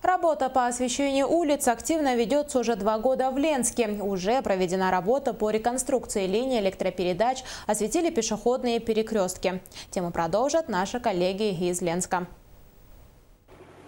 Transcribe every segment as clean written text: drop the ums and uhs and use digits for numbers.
Работа по освещению улиц активно ведется уже 2 года в Ленске. Уже проведена работа по реконструкции линии электропередач, осветили пешеходные перекрестки. Тему продолжат наши коллеги из Ленска.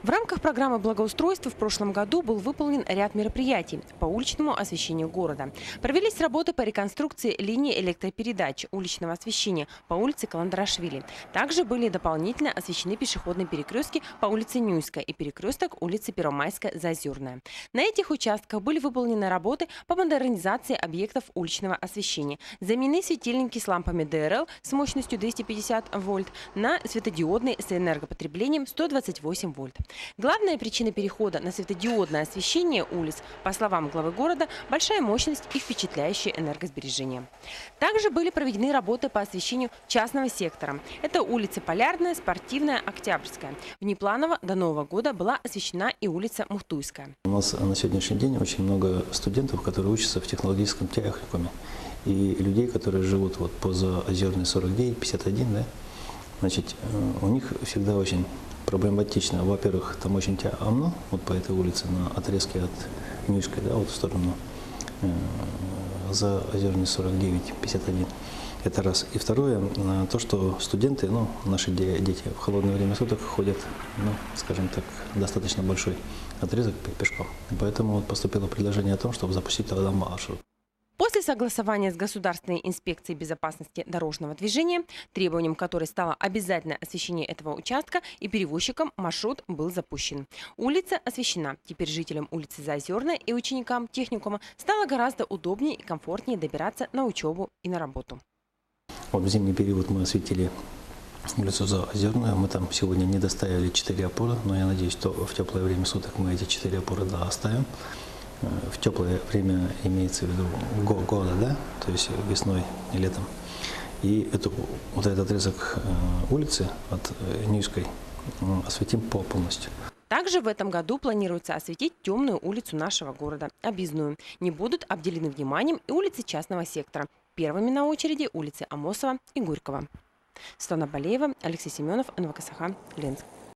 В рамках программы благоустройства в прошлом году был выполнен ряд мероприятий по уличному освещению города. Провелись работы по реконструкции линии электропередач уличного освещения по улице Каландрашвили. Также были дополнительно освещены пешеходные перекрестки по улице Нюйская и перекресток улицы Первомайская, Заозерная. На этих участках были выполнены работы по модернизации объектов уличного освещения. Заменены светильники с лампами ДРЛ с мощностью 250 вольт на светодиодные с энергопотреблением 128 вольт. Главная причина перехода на светодиодное освещение улиц, по словам главы города, большая мощность и впечатляющее энергосбережение. Также были проведены работы по освещению частного сектора. Это улицы Полярная, Спортивная, Октябрьская. Внепланово до Нового года была освещена и улица Мухтуйская. У нас на сегодняшний день очень много студентов, которые учатся в технологическом техникуме. И людей, которые живут вот по Заозерной 49, 51, да, значит, у них всегда очень проблематично. Во-первых, там очень темно, вот по этой улице, на отрезке от Нюйской, да, вот в сторону Заозерной 49, 51. Это раз. И второе, то, что студенты, ну, наши дети в холодное время суток ходят, ну, скажем так, достаточно большой отрезок пешком. Поэтому вот поступило предложение о том, чтобы запустить тогда маршрут. После согласования с Государственной инспекцией безопасности дорожного движения, требованием которой стало обязательное освещение этого участка, и перевозчикам маршрут был запущен. Улица освещена. Теперь жителям улицы Заозерной и ученикам техникума стало гораздо удобнее и комфортнее добираться на учебу и на работу. Вот в зимний период мы осветили улицу Заозерную. Мы там сегодня не доставили 4 опоры, но я надеюсь, что в теплое время суток мы эти 4 опоры оставим. В теплое время имеется в виду года, да, то есть весной и летом. И вот этот отрезок улицы от Нюйской осветим полностью. Также в этом году планируется осветить темную улицу нашего города, Объездную. Не будут обделены вниманием и улицы частного сектора. Первыми на очереди улицы Амосова и Горького. Светлана Балеева, Алексей Семенов, НВК Саха, Ленск.